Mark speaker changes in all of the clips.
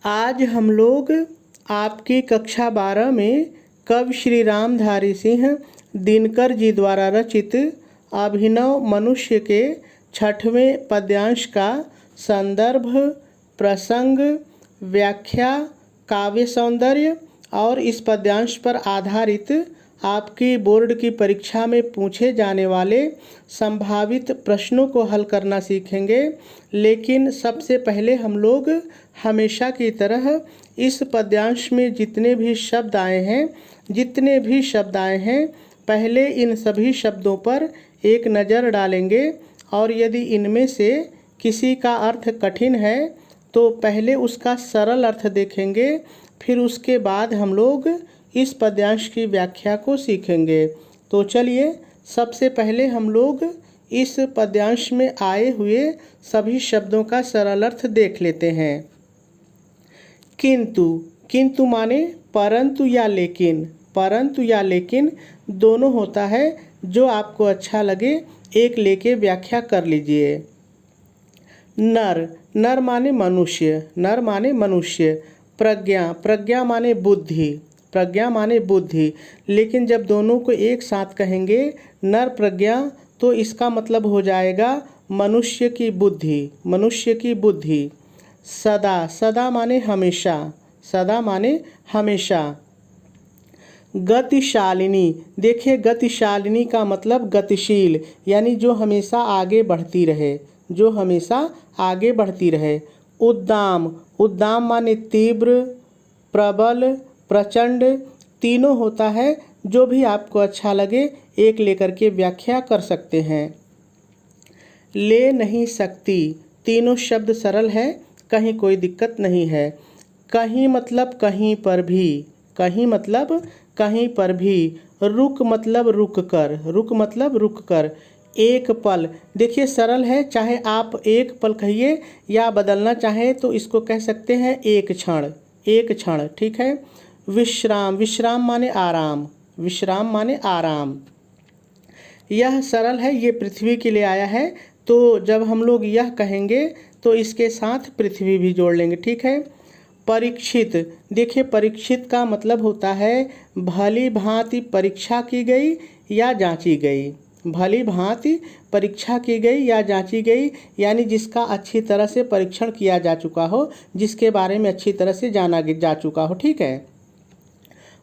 Speaker 1: आज हम लोग आपकी कक्षा 12 में कवि श्री रामधारी सिंह दिनकर जी द्वारा रचित अभिनव मनुष्य के 6वें पद्यांश का संदर्भ, प्रसंग, व्याख्या, काव्य सौंदर्य और इस पद्यांश पर आधारित आपकी बोर्ड की परीक्षा में पूछे जाने वाले संभावित प्रश्नों को हल करना सीखेंगे। लेकिन सबसे पहले हम लोग हमेशा की तरह इस पद्यांश में जितने भी शब्द आए हैं पहले इन सभी शब्दों पर एक नज़र डालेंगे और यदि इनमें से किसी का अर्थ कठिन है तो पहले उसका सरल अर्थ देखेंगे, फिर उसके बाद हम लोग इस पद्यांश की व्याख्या को सीखेंगे। तो चलिए सबसे पहले हम लोग इस पद्यांश में आए हुए सभी शब्दों का सरल अर्थ देख लेते हैं। किंतु, किंतु माने परंतु या लेकिन, परंतु या लेकिन दोनों होता है, जो आपको अच्छा लगे एक लेके व्याख्या कर लीजिए। नर, नर माने मनुष्य, नर माने मनुष्य। प्रज्ञा, प्रज्ञा माने बुद्धि, प्रज्ञा माने बुद्धि। लेकिन जब दोनों को एक साथ कहेंगे नर प्रज्ञा तो इसका मतलब हो जाएगा मनुष्य की बुद्धि, मनुष्य की बुद्धि। सदा, सदा माने हमेशा, सदा माने हमेशा। गतिशालिनी, देखिए गतिशालिनी का मतलब गतिशील, यानी जो हमेशा आगे बढ़ती रहे, जो हमेशा आगे बढ़ती रहे। उद्दाम, उद्दाम माने तीव्र, प्रबल, प्रचंड। तीनों होता है, जो भी आपको अच्छा लगे एक लेकर के व्याख्या कर सकते हैं। ले नहीं सकती, तीनों शब्द सरल है, कहीं कोई दिक्कत नहीं है। कहीं मतलब कहीं पर भी, कहीं मतलब कहीं पर भी। रुक मतलब रुक कर, रुक मतलब रुक कर। एक पल, देखिए सरल है, चाहे आप एक पल कहिए या बदलना चाहें तो इसको कह सकते हैं एक क्षण, एक क्षण, ठीक है। विश्राम, विश्राम माने आराम, विश्राम माने आराम। यह सरल है, ये पृथ्वी के लिए आया है, तो जब हम लोग यह कहेंगे तो इसके साथ पृथ्वी भी जोड़ लेंगे, ठीक है। परीक्षित, देखिए परीक्षित का मतलब होता है भली भांति परीक्षा की गई या जांची गई, भली भांति परीक्षा की गई या जांची गई, यानी जिसका अच्छी तरह से परीक्षण किया जा चुका हो, जिसके बारे में अच्छी तरह से जाना जा चुका हो, ठीक है।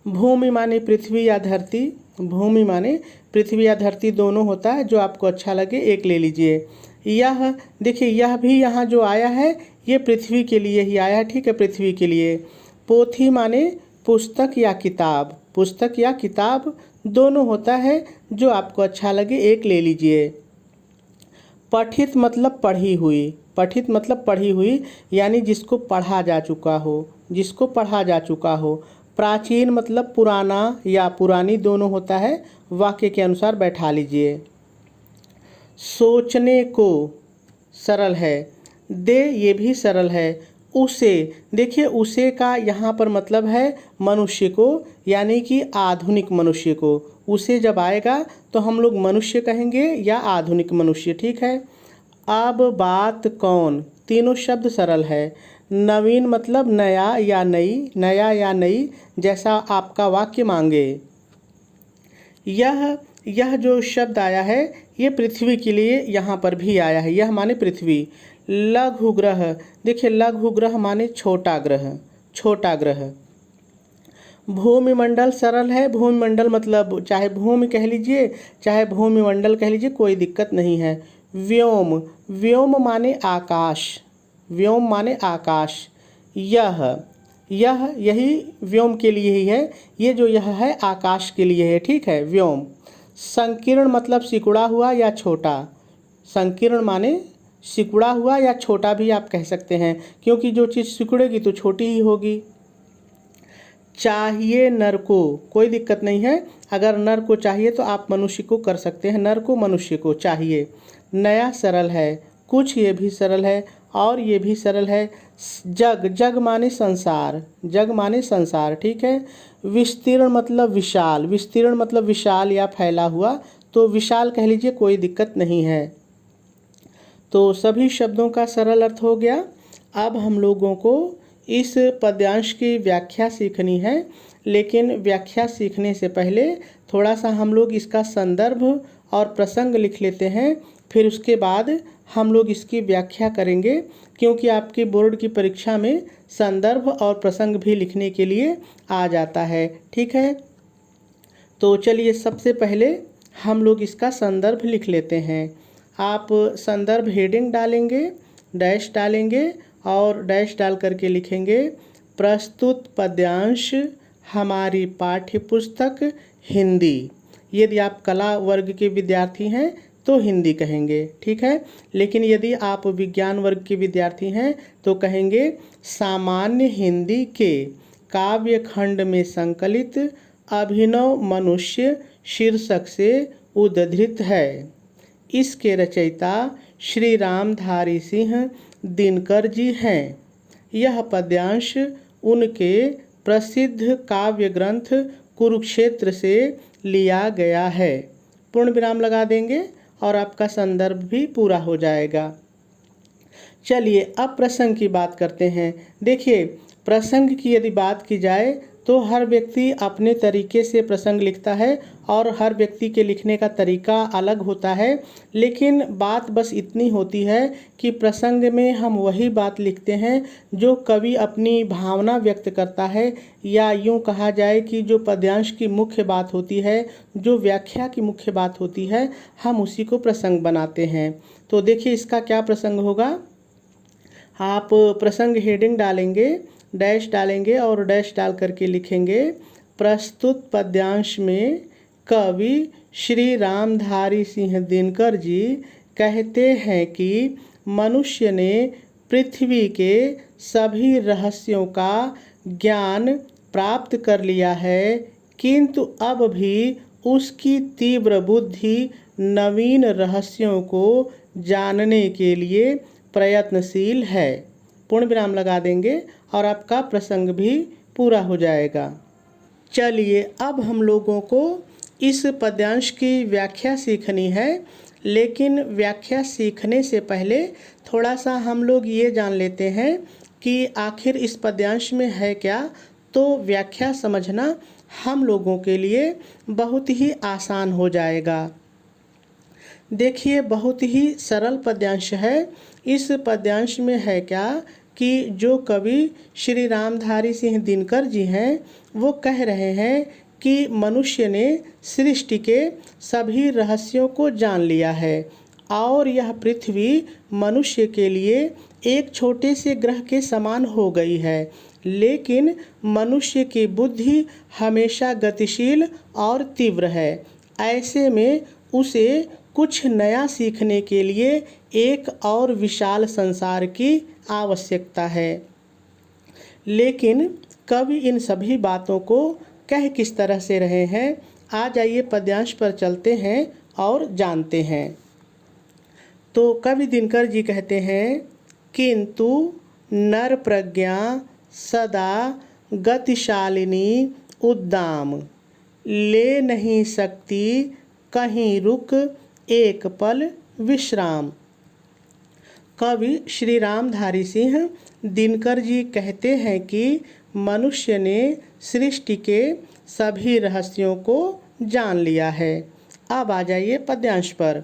Speaker 1: भूमि माने पृथ्वी या धरती, भूमि माने पृथ्वी या धरती दोनों होता है, जो आपको अच्छा लगे एक ले लीजिए। यह, देखिए यह भी यहाँ जो आया है ये पृथ्वी के लिए ही आया है, ठीक है, पृथ्वी के लिए। पोथी माने पुस्तक या किताब, पुस्तक या किताब दोनों होता है, जो आपको अच्छा लगे एक ले लीजिए। पठित मतलब पढ़ी हुई, पठित मतलब पढ़ी हुई, यानी जिसको पढ़ा जा चुका हो, जिसको पढ़ा जा चुका हो। प्राचीन मतलब पुराना या पुरानी दोनों होता है, वाक्य के अनुसार बैठा लीजिए। सोचने को सरल है। दे, ये भी सरल है। उसे, देखिए उसे का यहाँ पर मतलब है मनुष्य को, यानी कि आधुनिक मनुष्य को। उसे जब आएगा तो हम लोग मनुष्य कहेंगे या आधुनिक मनुष्य, ठीक है। अब बात कौन, तीनों शब्द सरल है। नवीन मतलब नया या नई, नया या नई, जैसा आपका वाक्य मांगे। यह जो शब्द आया है ये पृथ्वी के लिए यहाँ पर भी आया है, यह माने पृथ्वी। लघु ग्रह, देखिए लघु ग्रह माने छोटा ग्रह, छोटा ग्रह। भूमिमंडल सरल है, भूमिमंडल मतलब चाहे भूमि कह लीजिए चाहे भूमिमंडल कह लीजिए, कोई दिक्कत नहीं है। व्योम, व्योम माने आकाश, व्योम माने आकाश। यही व्योम के लिए ही है, ये जो यह है आकाश के लिए है, ठीक है, व्योम। संकीर्ण मतलब सिकुड़ा हुआ या छोटा, संकीर्ण माने सिकुड़ा हुआ या छोटा भी आप कह सकते हैं, क्योंकि जो चीज़ सिकुड़ेगी तो छोटी ही होगी। चाहिए नर को, कोई दिक्कत नहीं है, अगर नर को चाहिए तो आप मनुष्य को कर सकते हैं, नर को मनुष्य को चाहिए। नया सरल है, कुछ ये भी सरल है और ये भी सरल है। जग, जग माने संसार, जग माने संसार, ठीक है। विस्तीर्ण मतलब विशाल, विस्तीर्ण मतलब विशाल या फैला हुआ, तो विशाल कह लीजिए, कोई दिक्कत नहीं है। तो सभी शब्दों का सरल अर्थ हो गया। अब हम लोगों को इस पद्यांश की व्याख्या सीखनी है, लेकिन व्याख्या सीखने से पहले थोड़ा सा हम लोग इसका संदर्भ और प्रसंग लिख लेते हैं। फिर उसके बाद हम लोग इसकी व्याख्या करेंगे, क्योंकि आपकी बोर्ड की परीक्षा में संदर्भ और प्रसंग भी लिखने के लिए आ जाता है। ठीक है, तो चलिए सबसे पहले हम लोग इसका संदर्भ लिख लेते हैं। आप संदर्भ हेडिंग डालेंगे, डैश डालेंगे और डैश डाल करके लिखेंगे प्रस्तुत पद्यांश हमारी पाठ्य पुस्तक हिंदी। यदि आप कला वर्ग के विद्यार्थी हैं तो हिंदी कहेंगे, ठीक है। लेकिन यदि आप विज्ञान वर्ग के विद्यार्थी हैं तो कहेंगे सामान्य हिंदी के काव्य खंड में संकलित अभिनव मनुष्य शीर्षक से उद्धृत है। इसके रचयिता श्री रामधारी सिंह दिनकर जी हैं। यह पद्यांश उनके प्रसिद्ध काव्य ग्रंथ कुरुक्षेत्र से लिया गया है। पूर्ण विराम लगा देंगे और आपका संदर्भ भी पूरा हो जाएगा। चलिए अब प्रसंग की बात करते हैं। देखिए, प्रसंग की यदि बात की जाए तो हर व्यक्ति अपने तरीके से प्रसंग लिखता है और हर व्यक्ति के लिखने का तरीका अलग होता है। लेकिन बात बस इतनी होती है कि प्रसंग में हम वही बात लिखते हैं जो कवि अपनी भावना व्यक्त करता है, या यूँ कहा जाए कि जो पद्यांश की मुख्य बात होती है, जो व्याख्या की मुख्य बात होती है, हम उसी को प्रसंग बनाते हैं। तो देखिए इसका क्या प्रसंग होगा। आप प्रसंग हेडिंग डालेंगे, डैश डालेंगे और डैश डाल करके लिखेंगे प्रस्तुत पद्यांश में कवि श्री रामधारी सिंह दिनकर जी कहते हैं कि मनुष्य ने पृथ्वी के सभी रहस्यों का ज्ञान प्राप्त कर लिया है, किंतु अब भी उसकी तीव्र बुद्धि नवीन रहस्यों को जानने के लिए प्रयत्नशील है। पूर्ण विराम लगा देंगे और आपका प्रसंग भी पूरा हो जाएगा। चलिए अब हम लोगों को इस पद्यांश की व्याख्या सीखनी है, लेकिन व्याख्या सीखने से पहले थोड़ा सा हम लोग ये जान लेते हैं कि आखिर इस पद्यांश में है क्या। तो व्याख्या समझना हम लोगों के लिए बहुत ही आसान हो जाएगा। देखिए, बहुत ही सरल पद्यांश है। इस पद्यांश में है क्या कि जो कवि श्री रामधारी सिंह दिनकर जी हैं वो कह रहे हैं कि मनुष्य ने सृष्टि के सभी रहस्यों को जान लिया है और यह पृथ्वी मनुष्य के लिए एक छोटे से ग्रह के समान हो गई है। लेकिन मनुष्य की बुद्धि हमेशा गतिशील और तीव्र है। ऐसे में उसे कुछ नया सीखने के लिए एक और विशाल संसार की आवश्यकता है। लेकिन कवि इन सभी बातों को कह किस तरह से रहे हैं, आ जाइए पद्यांश पर चलते हैं और जानते हैं। तो कवि दिनकर जी कहते हैं, किंतु नर प्रज्ञा सदा गतिशालिनी उद्दाम, ले नहीं सकती कहीं रुक एक पल विश्राम। कवि श्री रामधारी सिंह दिनकर जी कहते हैं कि मनुष्य ने सृष्टि के सभी रहस्यों को जान लिया है। अब आ जाइए पद्यांश पर।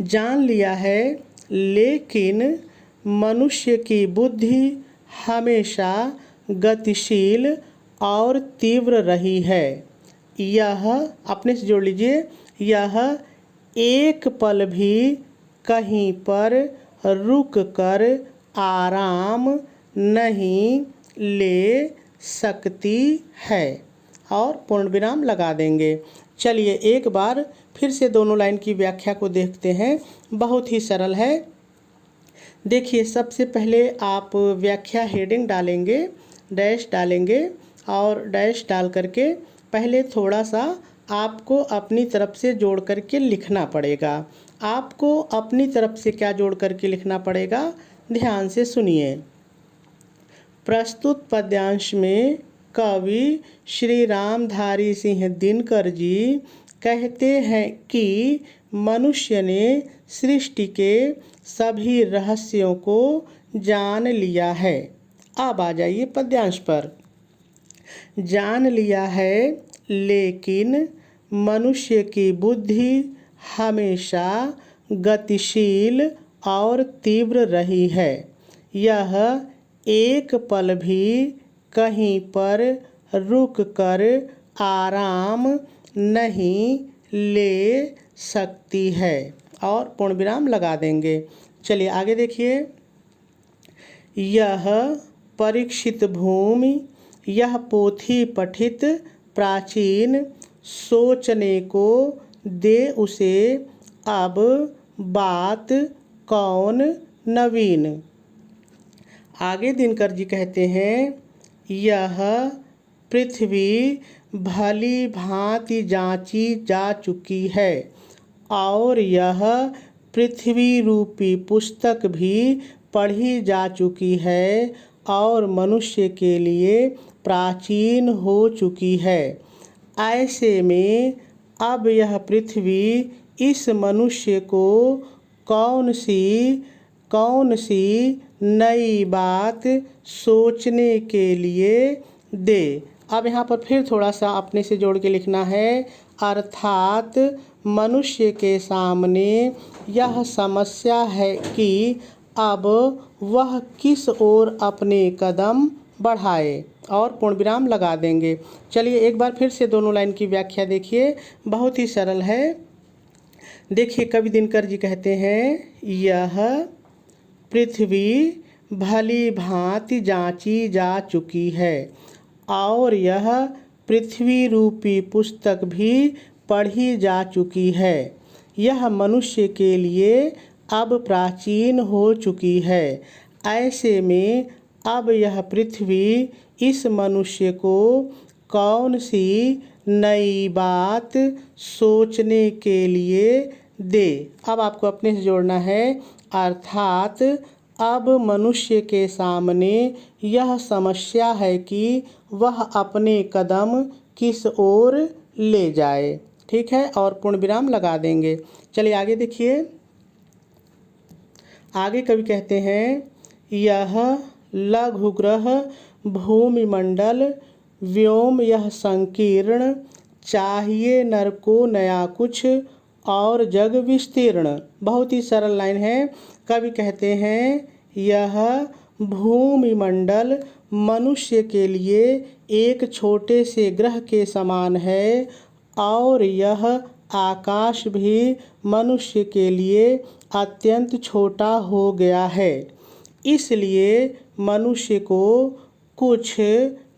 Speaker 1: जान लिया है, लेकिन मनुष्य की बुद्धि हमेशा गतिशील और तीव्र रही है। यह अपने से जोड़ लीजिए, यह एक पल भी कहीं पर रुक कर आराम नहीं ले सकती है। और पूर्ण विराम लगा देंगे। चलिए एक बार फिर से दोनों लाइन की व्याख्या को देखते हैं। बहुत ही सरल है। देखिए, सबसे पहले आप व्याख्या हेडिंग डालेंगे, डैश डालेंगे और डैश डाल करके पहले थोड़ा सा आपको अपनी तरफ से जोड़ करके लिखना पड़ेगा। आपको अपनी तरफ से क्या जोड़ करके लिखना पड़ेगा, ध्यान से सुनिए। प्रस्तुत पद्यांश में कवि श्री रामधारी सिंह दिनकर जी कहते हैं कि मनुष्य ने सृष्टि के सभी रहस्यों को जान लिया है अब आ जाइए पद्यांश पर। जान लिया है लेकिन मनुष्य की बुद्धि हमेशा गतिशील और तीव्र रही है। यह एक पल भी कहीं पर रुक कर आराम नहीं ले सकती है। और पूर्ण विराम लगा देंगे। चलिए आगे देखिए। यह परीक्षित भूमि, यह पोथी पठित प्राचीन, सोचने को दे उसे अब बात कौन नवीन। आगे दिनकर जी कहते हैं, यह पृथ्वी भली भांति जांची जा चुकी है और यह पृथ्वी रूपी पुस्तक भी पढ़ी जा चुकी है और मनुष्य के लिए प्राचीन हो चुकी है। ऐसे में अब यह पृथ्वी इस मनुष्य को कौन सी नई बात सोचने के लिए दे। अब यहाँ पर फिर थोड़ा सा अपने से जोड़ के लिखना है। अर्थात मनुष्य के सामने यह समस्या है कि अब वह किस ओर अपने कदम बढ़ाए। और पूर्ण विराम लगा देंगे। चलिए एक बार फिर से दोनों लाइन की व्याख्या देखिए, बहुत ही सरल है। देखिए कवि दिनकर जी कहते हैं, यह पृथ्वी भली भांति जांची जा चुकी है और यह पृथ्वी रूपी पुस्तक भी पढ़ी जा चुकी है। यह मनुष्य के लिए अब प्राचीन हो चुकी है। ऐसे में अब यह पृथ्वी इस मनुष्य को कौन सी नई बात सोचने के लिए दे। अब आपको अपने से जोड़ना है। अर्थात अब मनुष्य के सामने यह समस्या है कि वह अपने कदम किस ओर ले जाए। ठीक है, और पूर्ण विराम लगा देंगे। चलिए आगे देखिए। आगे कवि कहते हैं, यह लघु ग्रह भूमिमंडल व्योम यह संकीर्ण, चाहिए नर को नया कुछ और जग विस्तीर्ण। बहुत ही सरल लाइन है। कवि कहते हैं, यह भूमिमंडल मनुष्य के लिए एक छोटे से ग्रह के समान है और यह आकाश भी मनुष्य के लिए अत्यंत छोटा हो गया है। इसलिए मनुष्य को कुछ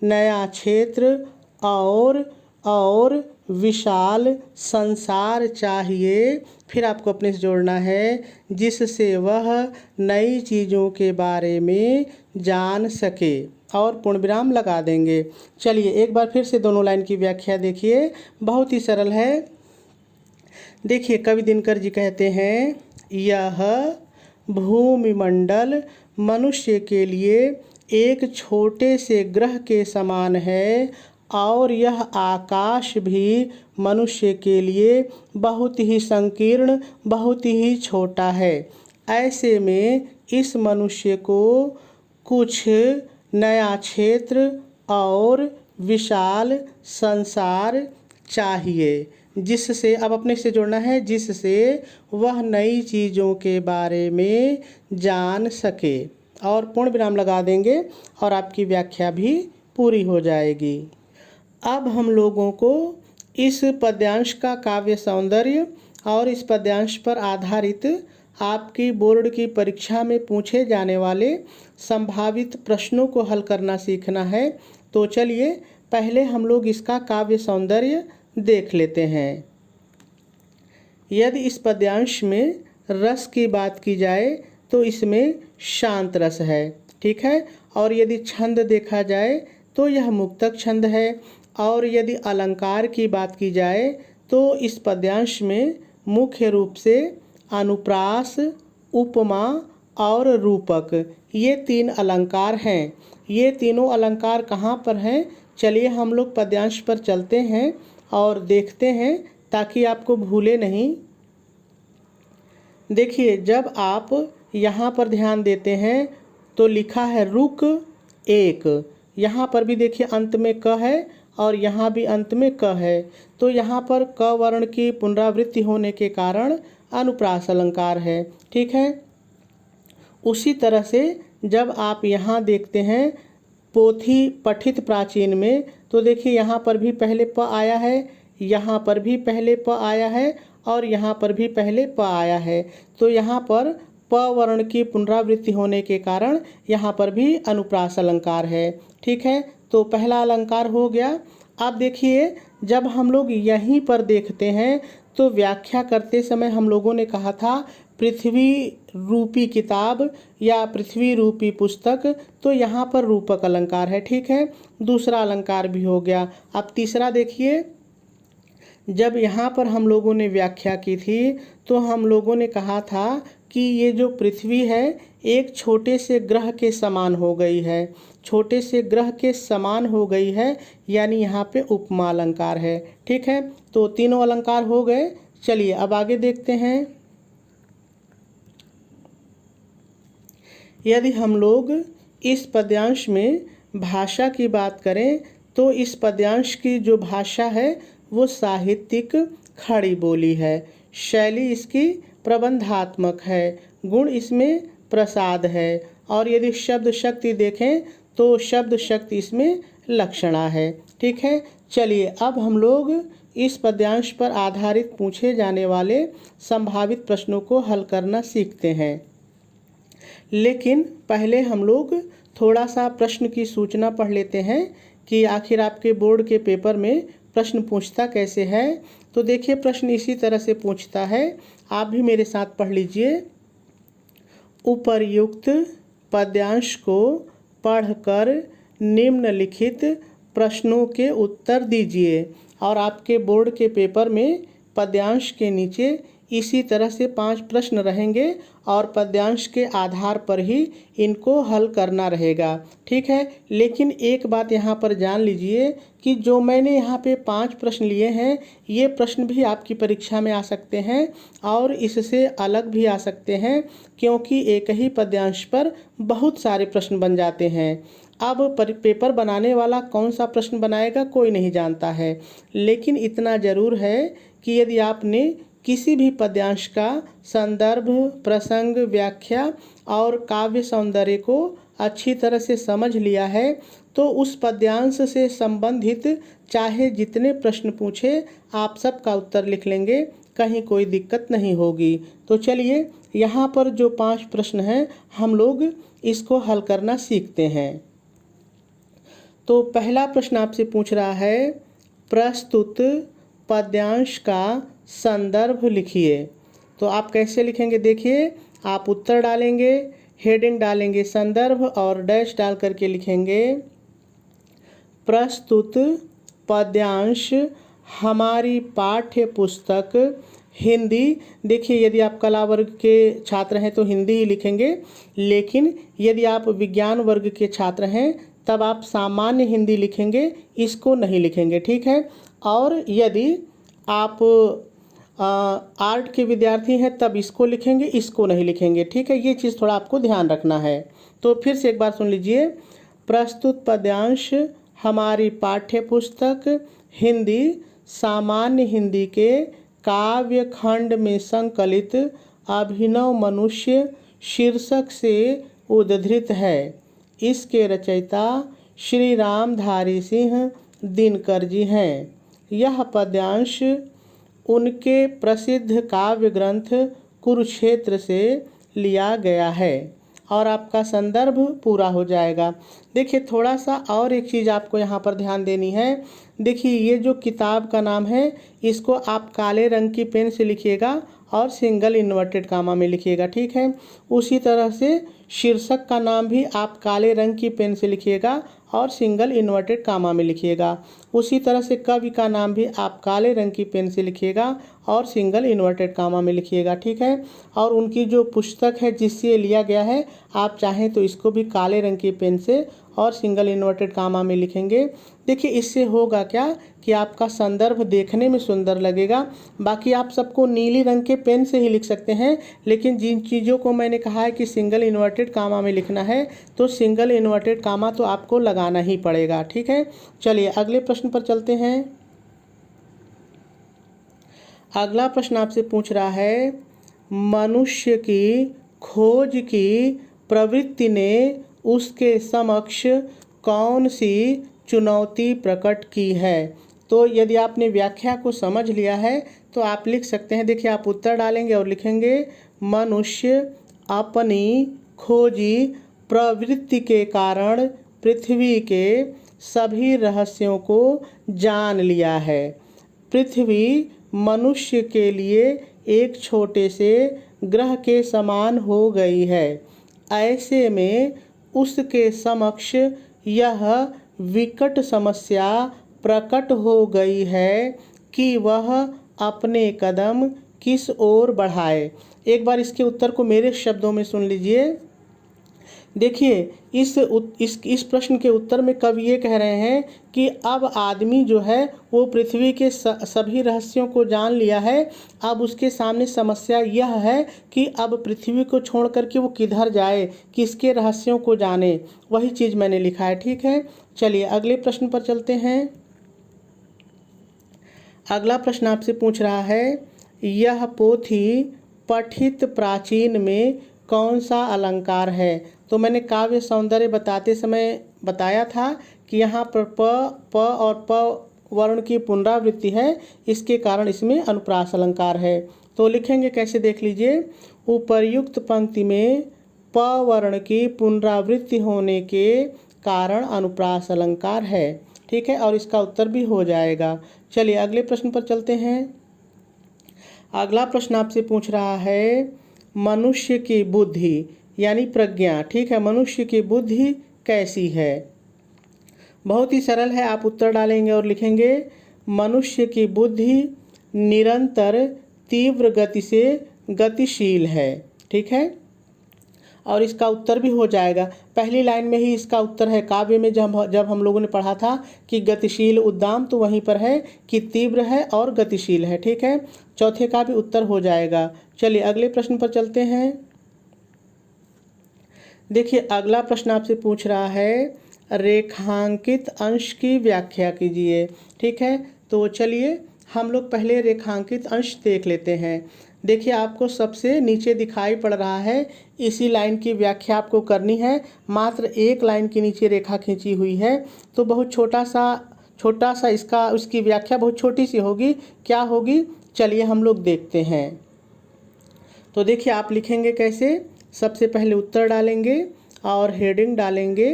Speaker 1: नया क्षेत्र और विशाल संसार चाहिए। फिर आपको अपने से जोड़ना है, जिससे वह नई चीज़ों के बारे में जान सके। और पूर्ण विराम लगा देंगे। चलिए एक बार फिर से दोनों लाइन की व्याख्या देखिए, बहुत ही सरल है। देखिए कवि दिनकर जी कहते हैं, यह भूमिमंडल मनुष्य के लिए एक छोटे से ग्रह के समान है और यह आकाश भी मनुष्य के लिए बहुत ही संकीर्ण, बहुत ही छोटा है। ऐसे में इस मनुष्य को कुछ नया क्षेत्र और विशाल संसार चाहिए, जिससे अब अपने से जोड़ना है, जिससे वह नई चीज़ों के बारे में जान सके। और पूर्ण विराम लगा देंगे और आपकी व्याख्या भी पूरी हो जाएगी। अब हम लोगों को इस पद्यांश का काव्य सौंदर्य और इस पद्यांश पर आधारित आपकी बोर्ड की परीक्षा में पूछे जाने वाले संभावित प्रश्नों को हल करना सीखना है। तो चलिए पहले हम लोग इसका काव्य सौंदर्य देख लेते हैं। यदि इस पद्यांश में रस की बात की जाए तो इसमें शांत रस है। ठीक है, और यदि छंद देखा जाए तो यह मुक्तक छंद है। और यदि अलंकार की बात की जाए तो इस पद्यांश में मुख्य रूप से अनुप्रास, उपमा और रूपक, ये तीन अलंकार हैं। ये तीनों अलंकार कहाँ पर हैं? चलिए हम लोग पद्यांश पर चलते हैं और देखते हैं ताकि आपको भूले नहीं। देखिए जब आप यहाँ पर ध्यान देते हैं तो लिखा है रुक, एक। यहाँ पर भी देखिए अंत में क है और यहाँ भी अंत में क है, तो यहाँ पर क वर्ण की पुनरावृत्ति होने के कारण अनुप्रास अलंकार है। ठीक है। उसी तरह से जब आप यहाँ देखते हैं पोथी पठित प्राचीन में, तो देखिए यहाँ पर भी पहले प आया है, यहाँ पर भी पहले प आया है और यहाँ पर भी पहले प आया है। तो यहाँ पर प वर्ण की पुनरावृत्ति होने के कारण यहाँ पर भी अनुप्रास अलंकार है। ठीक है। तो पहला अलंकार हो गया। अब देखिए जब हम लोग यहीं पर देखते हैं तो व्याख्या करते समय हम लोगों ने कहा था पृथ्वी रूपी किताब या पृथ्वी रूपी पुस्तक, तो यहाँ पर रूपक अलंकार है। ठीक है। दूसरा अलंकार भी हो गया। अब तीसरा देखिए, जब यहाँ पर हम लोगों ने व्याख्या की थी तो हम लोगों ने कहा था कि ये जो पृथ्वी है एक छोटे से ग्रह के समान हो गई है, छोटे से ग्रह के समान हो गई है, यानी यहाँ पे उपमा अलंकार है। ठीक है। तो तीनों अलंकार हो गए। चलिए अब आगे देखते हैं। यदि हम लोग इस पद्यांश में भाषा की बात करें तो इस पद्यांश की जो भाषा है वो साहित्यिक खड़ी बोली है, शैली इसकी प्रबंधात्मक है, गुण इसमें प्रसाद है, और यदि शब्द शक्ति देखें तो शब्द शक्ति इसमें लक्षणा है। ठीक है। चलिए अब हम लोग इस पद्यांश पर आधारित पूछे जाने वाले संभावित प्रश्नों को हल करना सीखते हैं। लेकिन पहले हम लोग थोड़ा सा प्रश्न की सूचना पढ़ लेते हैं कि आखिर आपके बोर्ड के पेपर में प्रश्न पूछता कैसे है। तो देखिए प्रश्न इसी तरह से पूछता है, आप भी मेरे साथ पढ़ लीजिए। उपर्युक्त पद्यांश को पढ़कर निम्नलिखित प्रश्नों के उत्तर दीजिए। और आपके बोर्ड के पेपर में पद्यांश के नीचे इसी तरह से 5 प्रश्न रहेंगे और पद्यांश के आधार पर ही इनको हल करना रहेगा। ठीक है। लेकिन एक बात यहाँ पर जान लीजिए कि जो मैंने यहाँ पे 5 प्रश्न लिए हैं ये प्रश्न भी आपकी परीक्षा में आ सकते हैं और इससे अलग भी आ सकते हैं, क्योंकि एक ही पद्यांश पर बहुत सारे प्रश्न बन जाते हैं। अब पेपर बनाने वाला कौन सा प्रश्न बनाएगा कोई नहीं जानता है, लेकिन इतना ज़रूर है कि यदि आपने किसी भी पद्यांश का संदर्भ, प्रसंग, व्याख्या और काव्य सौंदर्य को अच्छी तरह से समझ लिया है तो उस पद्यांश से संबंधित चाहे जितने प्रश्न पूछे आप सबका उत्तर लिख लेंगे, कहीं कोई दिक्कत नहीं होगी। तो चलिए यहाँ पर जो 5 प्रश्न हैं हम लोग इसको हल करना सीखते हैं। तो पहला प्रश्न आपसे पूछ रहा है, प्रस्तुत पद्यांश का संदर्भ लिखिए। तो आप कैसे लिखेंगे, देखिए आप उत्तर डालेंगे, हेडिंग डालेंगे संदर्भ और डैश डाल करके लिखेंगे प्रस्तुत पद्यांश हमारी पाठ्य पुस्तक हिंदी। देखिए यदि आप कला वर्ग के छात्र हैं तो हिंदी ही लिखेंगे, लेकिन यदि आप विज्ञान वर्ग के छात्र हैं तब आप सामान्य हिंदी लिखेंगे, इसको नहीं लिखेंगे। ठीक है। और यदि आप आर्ट के विद्यार्थी हैं तब इसको लिखेंगे, इसको नहीं लिखेंगे। ठीक है। ये चीज़ थोड़ा आपको ध्यान रखना है। तो फिर से एक बार सुन लीजिए, प्रस्तुत पद्यांश हमारी पाठ्य पुस्तक हिंदी सामान्य हिंदी के काव्य खंड में संकलित अभिनव मनुष्य शीर्षक से उद्धृत है। इसके रचयिता श्री रामधारी सिंह दिनकर जी हैं। यह पद्यांश उनके प्रसिद्ध काव्य ग्रंथ कुरुक्षेत्र से लिया गया है। और आपका संदर्भ पूरा हो जाएगा। देखिए थोड़ा सा और एक चीज़ आपको यहाँ पर ध्यान देनी है। देखिए ये जो किताब का नाम है इसको आप काले रंग की पेन से लिखिएगा और सिंगल इन्वर्टेड कामा में लिखिएगा। ठीक है। उसी तरह से शीर्षक का नाम भी आप काले रंग की पेन से लिखिएगा और सिंगल इन्वर्टेड कामा में लिखिएगा। उसी तरह से कवि का नाम भी आप काले रंग की पेन से लिखिएगा और सिंगल इन्वर्टेड कामा में लिखिएगा। ठीक है। और उनकी जो पुस्तक है जिससे लिया गया है आप चाहें तो इसको भी काले रंग की पेन से और सिंगल इन्वर्टेड कामा में लिखेंगे। देखिए इससे होगा क्या कि आपका संदर्भ देखने में सुंदर लगेगा। बाकी आप सबको नीली रंग के पेन से ही लिख सकते हैं, लेकिन जिन चीज़ों को मैंने कहा है कि सिंगल इन्वर्टेड इन्वर्टेड कामा में लिखना है तो सिंगल इन्वर्टेड कामा तो आपको लगाना ही पड़ेगा। ठीक है, चलिए अगले प्रश्न पर चलते हैं। अगला प्रश्न आपसे पूछ रहा है, मनुष्य की खोज की प्रवृत्ति ने उसके समक्ष कौन सी चुनौती प्रकट की है। तो यदि आपने व्याख्या को समझ लिया है तो आप लिख सकते हैं। देखिए, आप उत्तर डालेंगे और लिखेंगे, मनुष्य अपनी खोजी प्रवृत्ति के कारण पृथ्वी के सभी रहस्यों को जान लिया है। पृथ्वी मनुष्य के लिए एक छोटे से ग्रह के समान हो गई है। ऐसे में उसके समक्ष यह विकट समस्या प्रकट हो गई है कि वह अपने कदम किस ओर बढ़ाए। एक बार इसके उत्तर को मेरे शब्दों में सुन लीजिए। देखिए, इस प्रश्न के उत्तर में कवि ये कह रहे हैं कि अब आदमी जो है वो पृथ्वी के सभी रहस्यों को जान लिया है। अब उसके सामने समस्या यह है कि अब पृथ्वी को छोड़ करके वो किधर जाए, किसके रहस्यों को जाने। वही चीज़ मैंने लिखा है। ठीक है, चलिए अगले प्रश्न पर चलते हैं। अगला प्रश्न आपसे पूछ रहा है, यह पोथी पठित प्राचीन में कौन सा अलंकार है। तो मैंने काव्य सौंदर्य बताते समय बताया था कि यहाँ पर प और प वर्ण की पुनरावृत्ति है, इसके कारण इसमें अनुप्रास अलंकार है। तो लिखेंगे कैसे, देख लीजिए। उपर्युक्त पंक्ति में प वर्ण की पुनरावृत्ति होने के कारण अनुप्रास अलंकार है। ठीक है, और इसका उत्तर भी हो जाएगा। चलिए अगले प्रश्न पर चलते हैं। अगला प्रश्न आपसे पूछ रहा है, मनुष्य की बुद्धि यानी प्रज्ञा। ठीक है, मनुष्य की बुद्धि कैसी है। बहुत ही सरल है, आप उत्तर डालेंगे और लिखेंगे, मनुष्य की बुद्धि निरंतर तीव्र गति से गतिशील है। ठीक है, और इसका उत्तर भी हो जाएगा। पहली लाइन में ही इसका उत्तर है। काव्य में जब हम लोगों ने पढ़ा था कि गतिशील उद्दाम, तो वहीं पर है कि तीव्र है और गतिशील है। ठीक है, चौथे का भी उत्तर हो जाएगा। चलिए अगले प्रश्न पर चलते हैं। देखिए, अगला प्रश्न आपसे पूछ रहा है, रेखांकित अंश की व्याख्या कीजिए। ठीक है, तो चलिए हम लोग पहले रेखांकित अंश देख लेते हैं। देखिए, आपको सबसे नीचे दिखाई पड़ रहा है, इसी लाइन की व्याख्या आपको करनी है। मात्र एक लाइन के नीचे रेखा खींची हुई है, तो बहुत छोटा सा उसकी व्याख्या बहुत छोटी सी होगी। क्या होगी, चलिए हम लोग देखते हैं। तो देखिए, आप लिखेंगे कैसे। सबसे पहले उत्तर डालेंगे और हेडिंग डालेंगे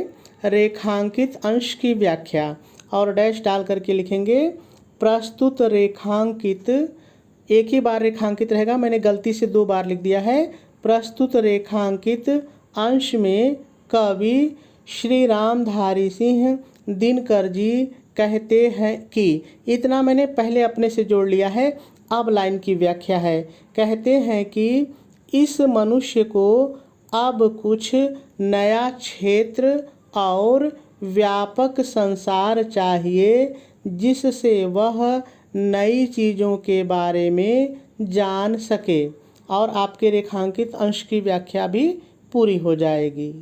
Speaker 1: रेखांकित अंश की व्याख्या, और डैश डाल करके लिखेंगे प्रस्तुत रेखांकित। एक ही बार रेखांकित रहेगा, मैंने गलती से 2 बार लिख दिया है। प्रस्तुत रेखांकित अंश में कवि श्री रामधारी सिंह दिनकर जी कहते हैं कि, इतना मैंने पहले अपने से जोड़ लिया है। अब लाइन की व्याख्या है, कहते हैं कि इस मनुष्य को अब कुछ नया क्षेत्र और व्यापक संसार चाहिए, जिससे वह नई चीज़ों के बारे में जान सके, और आपके रेखांकित अंश की व्याख्या भी पूरी हो जाएगी।